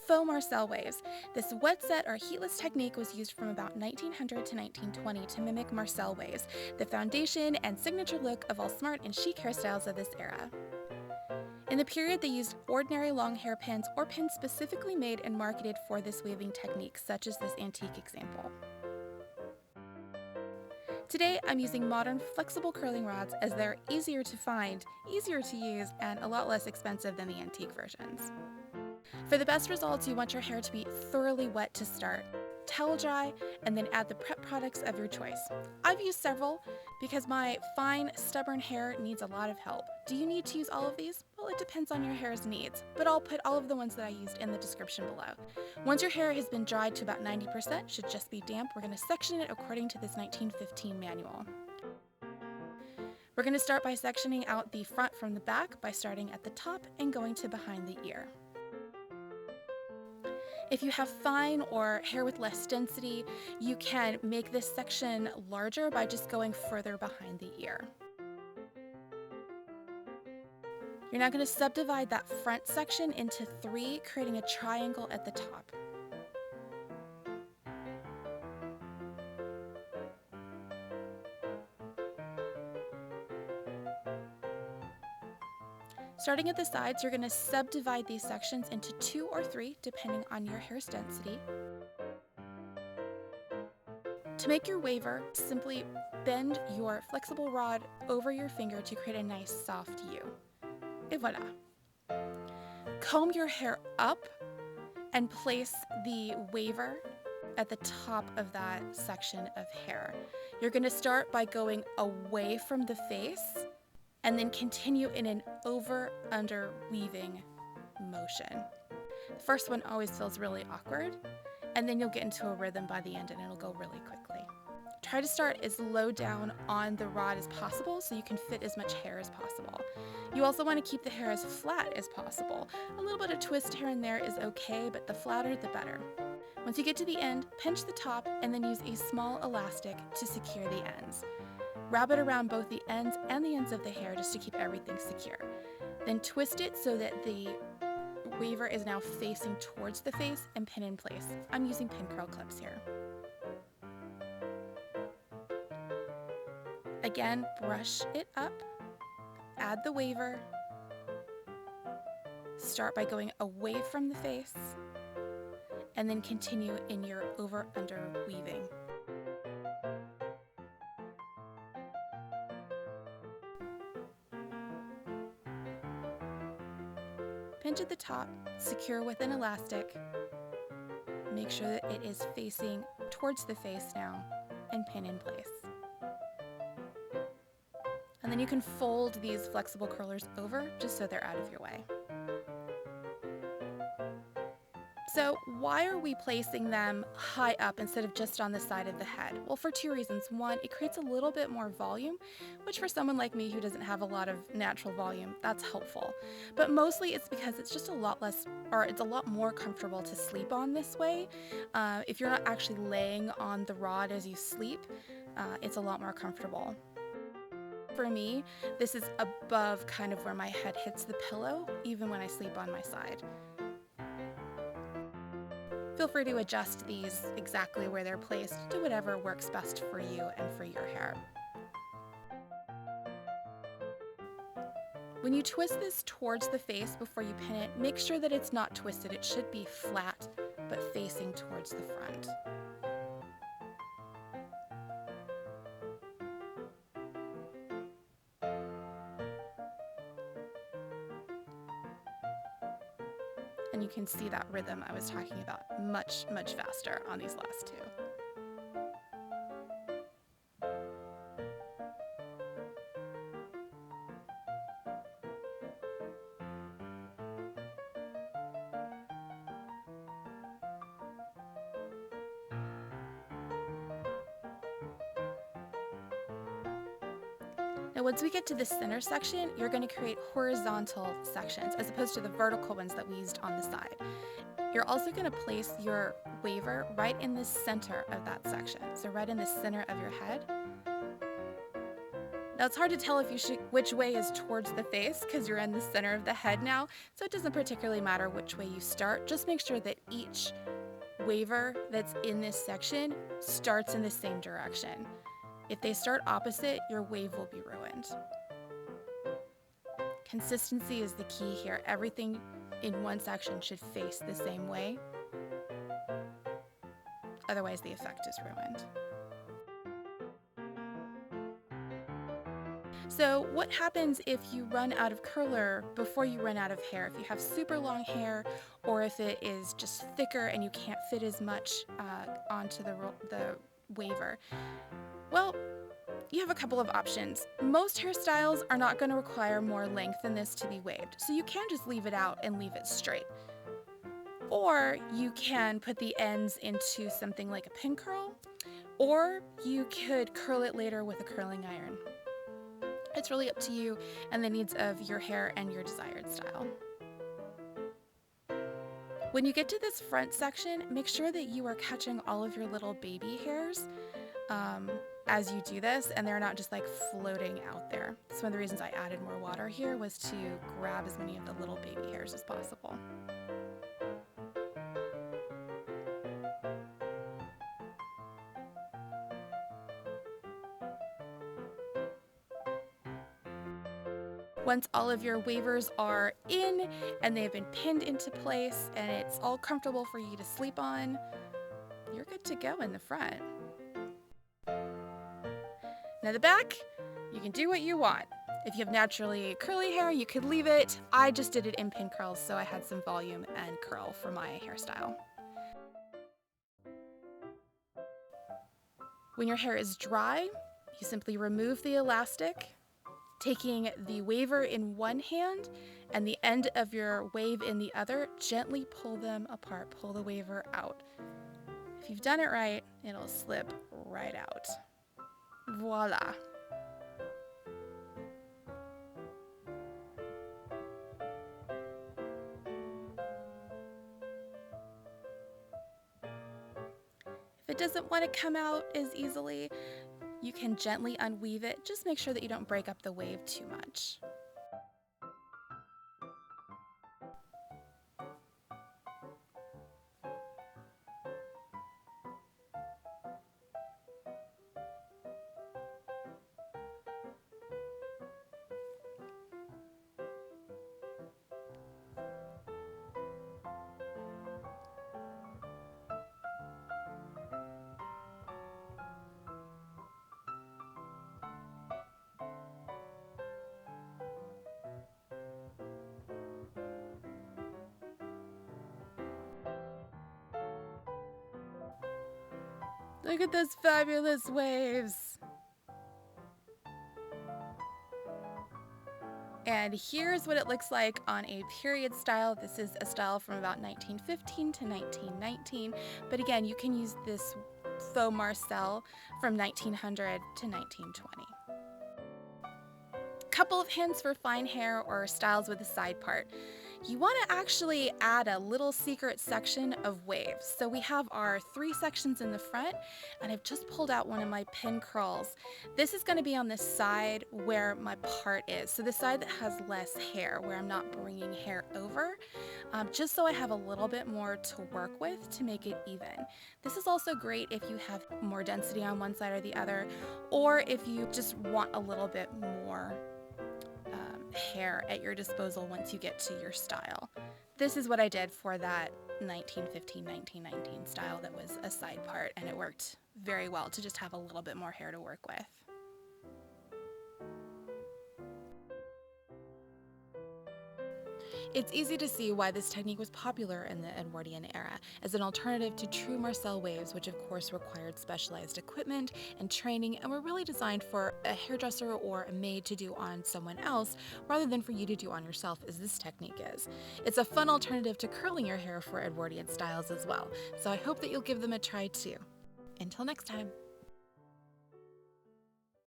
Faux Marcel Waves. This wet set or heatless technique was used from about 1900 to 1920 to mimic Marcel waves, the foundation and signature look of all smart and chic hairstyles of this era. In the period, they used ordinary long hairpins or pins specifically made and marketed for this waving technique, such as this antique example. Today, I'm using modern flexible curling rods as they're easier to find, easier to use, and a lot less expensive than the antique versions. For the best results, you want your hair to be thoroughly wet to start, towel dry, and then add the prep products of your choice. I've used several because my fine, stubborn hair needs a lot of help. Do you need to use all of these? Well, it depends on your hair's needs, but I'll put all of the ones that I used in the description below. Once your hair has been dried to about 90%, should just be damp, we're going to section it according to this 1915 manual. We're going to start by sectioning out the front from the back by starting at the top and going to behind the ear. If you have fine or hair with less density, you can make this section larger by just going further behind the ear. You're now going to subdivide that front section into 3, creating a triangle at the top. Starting at the sides, you're going to subdivide these sections into 2 or 3, depending on your hair's density. To make your waver, simply bend your flexible rod over your finger to create a nice soft U. Et voila. Comb your hair up and place the waver at the top of that section of hair. You're going to start by going away from the face and then continue in an over-under weaving motion. The first one always feels really awkward, and then you'll get into a rhythm by the end and it'll go really quickly. Try to start as low down on the rod as possible so you can fit as much hair as possible. You also want to keep the hair as flat as possible. A little bit of twist here and there is okay, but the flatter the better. Once you get to the end, pinch the top and then use a small elastic to secure the ends. Wrap it around both the ends and the ends of the hair just to keep everything secure. Then twist it so that the waver is now facing towards the face and pin in place. I'm using pin curl clips here. Again, brush it up, add the waver, start by going away from the face, and then continue in your over-under weaving. Pinch at the top, secure with an elastic. Make sure that it is facing towards the face now, and pin in place. And then you can fold these flexible curlers over just so they're out of your way. So why are we placing them high up instead of just on the side of the head? Well, for 2 reasons. One, it creates a little bit more volume, which for someone like me who doesn't have a lot of natural volume, that's helpful. But mostly it's because it's just a lot less, or it's a lot more comfortable to sleep on this way. If you're not actually laying on the rod as you sleep, it's a lot more comfortable. For me, this is above kind of where my head hits the pillow, even when I sleep on my side. Feel free to adjust these exactly where they're placed to whatever works best for you and for your hair. When you twist this towards the face before you pin it, make sure that it's not twisted. It should be flat, but facing towards the front. And you can see that rhythm I was talking about much, much faster on these last 2. Now once we get to the center section, you're going to create horizontal sections as opposed to the vertical ones that we used on the side. You're also going to place your waver right in the center of that section, so right in the center of your head. Now it's hard to tell if you should which way is towards the face because you're in the center of the head now, so it doesn't particularly matter which way you start. Just make sure that each waver that's in this section starts in the same direction. If they start opposite, your wave will be ruined. Consistency is the key here. Everything in one section should face the same way. Otherwise, the effect is ruined. So what happens if you run out of curler before you run out of hair? If you have super long hair, or if it is just thicker and you can't fit as much onto the waver? Well, you have a couple of options. Most hairstyles are not going to require more length than this to be waved, so you can just leave it out and leave it straight. Or you can put the ends into something like a pin curl, or you could curl it later with a curling iron. It's really up to you and the needs of your hair and your desired style. When you get to this front section, make sure that you are catching all of your little baby hairs as you do this, and they're not just like floating out there. That's one of the reasons I added more water here, was to grab as many of the little baby hairs as possible. Once all of your wavers are in and they've been pinned into place and it's all comfortable for you to sleep on, you're good to go in the front. Now the back, you can do what you want. If you have naturally curly hair, you could leave it. I just did it in pin curls, so I had some volume and curl for my hairstyle. When your hair is dry, you simply remove the elastic, taking the waver in one hand and the end of your wave in the other, gently pull them apart, pull the waver out. If you've done it right, it'll slip right out. Voila. If it doesn't want to come out as easily, you can gently unweave it. Just make sure that you don't break up the wave too much. Look at those fabulous waves. And here's what it looks like on a period style. This is a style from about 1915 to 1919. But again, you can use this Faux Marcel from 1900 to 1920. Couple of hints for fine hair or styles with a side part. You want to actually add a little secret section of waves. So we have our 3 sections in the front, and I've just pulled out one of my pin curls. This is going to be on the side where my part is, so the side that has less hair, where I'm not bringing hair over, just so I have a little bit more to work with to make it even. This is also great if you have more density on one side or the other, or if you just want a little bit more hair at your disposal once you get to your style. This is what I did for that 1915-1919 style that was a side part, and it worked very well to just have a little bit more hair to work with. It's easy to see why this technique was popular in the Edwardian era as an alternative to true Marcel waves, which of course required specialized equipment and training and were really designed for a hairdresser or a maid to do on someone else rather than for you to do on yourself, as this technique is. It's a fun alternative to curling your hair for Edwardian styles as well, so I hope that you'll give them a try too. Until next time.